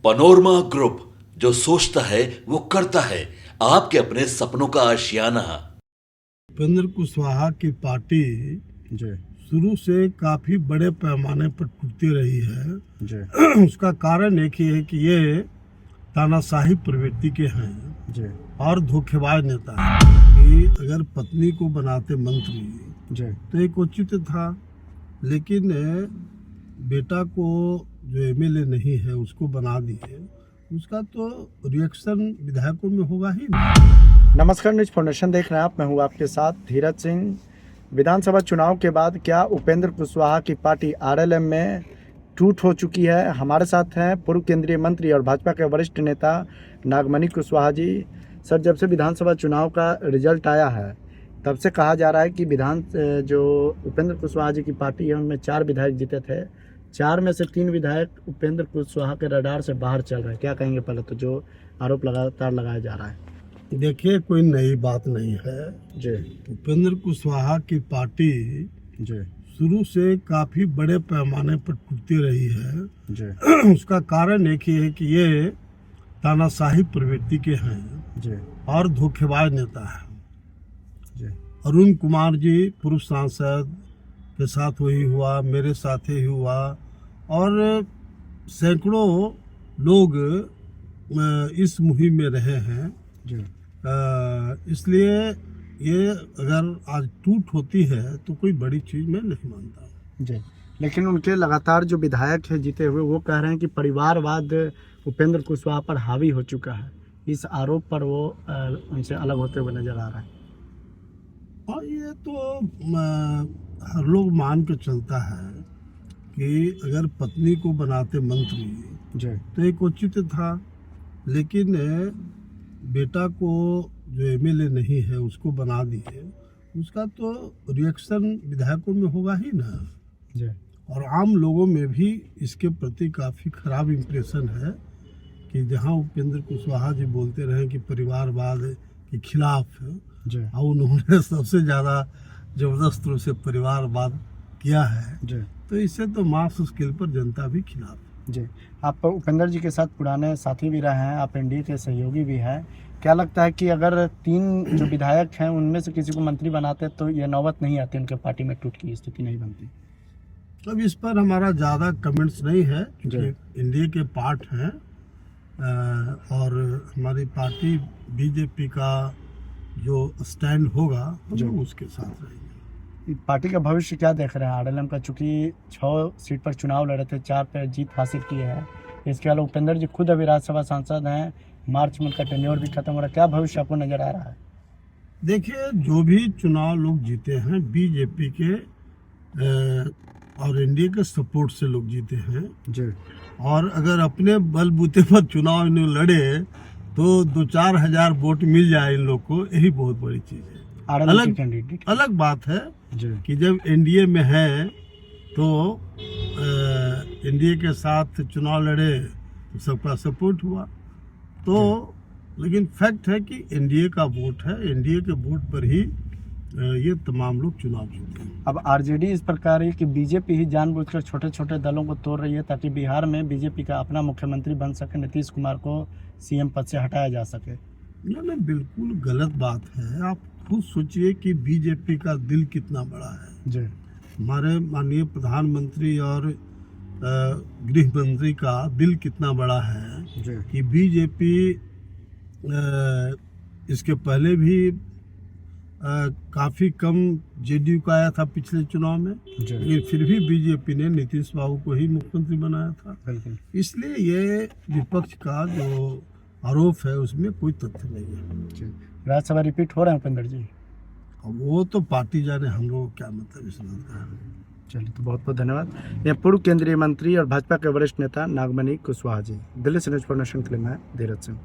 Panorama group, जो सोचता है वो करता है। आपके अपने सपनों का आशियाना। उपेंद्र कुशवाहा की पार्टी जी शुरू से काफी बड़े पैमाने पर टूटती रही है। जी उसका कारण एक ही है कि ये तानाशाही प्रवृत्ति के हैं जी और धोखेबाज नेता है। कि अगर पत्नी को बनाते मंत्री जी तो एक उचित था, लेकिन बेटा को जो एमएलए नहीं है उसको बना दिए, उसका तो रिएक्शन विधायकों में होगा ही नहीं। नमस्कार, न्यूज फाउंडेशन देख रहे हैं आप। मैं हूं आपके साथ धीरज सिंह। विधानसभा चुनाव के बाद क्या उपेंद्र कुशवाहा की पार्टी आरएलएम में टूट हो चुकी है? हमारे साथ हैं पूर्व केंद्रीय मंत्री और भाजपा के वरिष्ठ नेता नागमणि कुशवाहा जी। सर, जब से विधानसभा चुनाव का रिजल्ट आया है तब से कहा जा रहा है कि जो उपेंद्र कुशवाहा जी की पार्टी है उनमें 4 विधायक जीते थे, 4 में से 3 विधायक उपेंद्र कुशवाहा के रडार से बाहर चल रहे हैं। क्या कहेंगे पहले तो जो आरोप लगातार लगाया जा रहा है? देखिए, कोई नई बात नहीं है जी उपेंद्र कुशवाहा की पार्टी जी शुरू से काफी बड़े पैमाने पर टूटती रही है। जी उसका कारण एक ही है कि ये तानाशाही प्रवृत्ति के हैं जी और धोखेबाज नेता है। जी अरुण कुमार जी पूर्व सांसद के साथ वही हुआ, मेरे साथ ही हुआ, और सैकड़ों लोग इस मुहिम में रहे हैं। जी इसलिए ये अगर आज टूट होती है तो कोई बड़ी चीज मैं नहीं मानता। जी लेकिन उनके लगातार जो विधायक है जीते हुए वो कह रहे हैं कि परिवारवाद उपेंद्र कुशवाहा पर हावी हो चुका है। इस आरोप पर वो उनसे अलग होते हुए नजर आ रहा है। और ये तो हर लोग मान के चलता है कि अगर पत्नी को बनाते मंत्री जी तो एक उचित था, लेकिन बेटा को जो एमएलए नहीं है उसको बना दिए, उसका तो रिएक्शन विधायकों में होगा ही ना। जी और आम लोगों में भी इसके प्रति काफ़ी खराब इम्प्रेशन है कि जहां उपेंद्र कुशवाहा जी बोलते रहे कि परिवारवाद के खिलाफ है, जी और उन्होंने सबसे ज़्यादा ज़बरदस्त रूप से परिवारवाद किया है, जी तो इससे तो मास स्केल पर जनता भी खिलाफ है। जी आप उपेंद्र जी के साथ पुराने साथी भी रहे हैं, आप एनडीए के सहयोगी भी हैं। क्या लगता है कि अगर 3 जो विधायक हैं उनमें से किसी को मंत्री बनाते तो ये नौबत नहीं आती, उनके पार्टी में टूट की स्थिति नहीं बनती? अब इस पर हमारा ज़्यादा कमेंट्स नहीं है क्योंकि एनडीए के पार्ट हैं, और हमारी पार्टी बीजेपी का जो स्टैंड होगा हम लोग उसके साथ रहेंगे। पार्टी का भविष्य क्या देख रहे हैं आरएलएम का? चूंकि 6 सीट पर चुनाव लड़े थे, 4 पे जीत हासिल की है। इसके अलावा उपेंद्र जी खुद अभी राज्यसभा सांसद हैं, मार्च में उनका टेन्योर भी खत्म हो रहा है। क्या भविष्य आपको नजर आ रहा है? देखिए, जो भी चुनाव लोग जीते हैं बीजेपी के और एनडीए के सपोर्ट से लोग जीते हैं जी और अगर अपने बलबूते पर चुनाव इन्हें लड़े तो 2-4 हजार वोट मिल जाए इन लोग को, यही बहुत बड़ी चीज़ है। अलग बात है जी कि जब एनडीए में है तो एनडीए के साथ चुनाव लड़े तो सबका सपोर्ट हुआ, तो लेकिन फैक्ट है कि एनडीए का वोट है, एनडीए के वोट पर ही ये तमाम लोग चुनाव जीते हैं। अब आरजेडी इस प्रकार है कि बीजेपी ही जानबूझकर छोटे छोटे दलों को तोड़ रही है ताकि बिहार में बीजेपी का अपना मुख्यमंत्री बन सके, नीतीश कुमार को सीएम पद से हटाया जा सके। नहीं, बिल्कुल गलत बात है। आप खुद सोचिए कि बीजेपी का दिल कितना बड़ा है। जी हमारे माननीय प्रधानमंत्री और गृह मंत्री का दिल कितना बड़ा है जी कि बीजेपी इसके पहले भी काफ़ी कम जेडीयू का आया था पिछले चुनाव में, लेकिन फिर भी बीजेपी ने नीतीश बाबू को ही मुख्यमंत्री बनाया था। बिल्कुल। इसलिए ये विपक्ष का जो आरोप है उसमें कोई तथ्य नहीं है। राज्यसभा रिपीट हो रहे हैं उपेंद्र जी? अब वो तो पार्टी जाने, हम लोग क्या मतलब इस बात का। चलिए, तो बहुत बहुत धन्यवाद। यह पूर्व केंद्रीय मंत्री और भाजपा के वरिष्ठ नेता नागमणि कुशवाहा जी। दिल्ली से न्यूज फाउंडेशन के लिए मैं धीरज सिंह।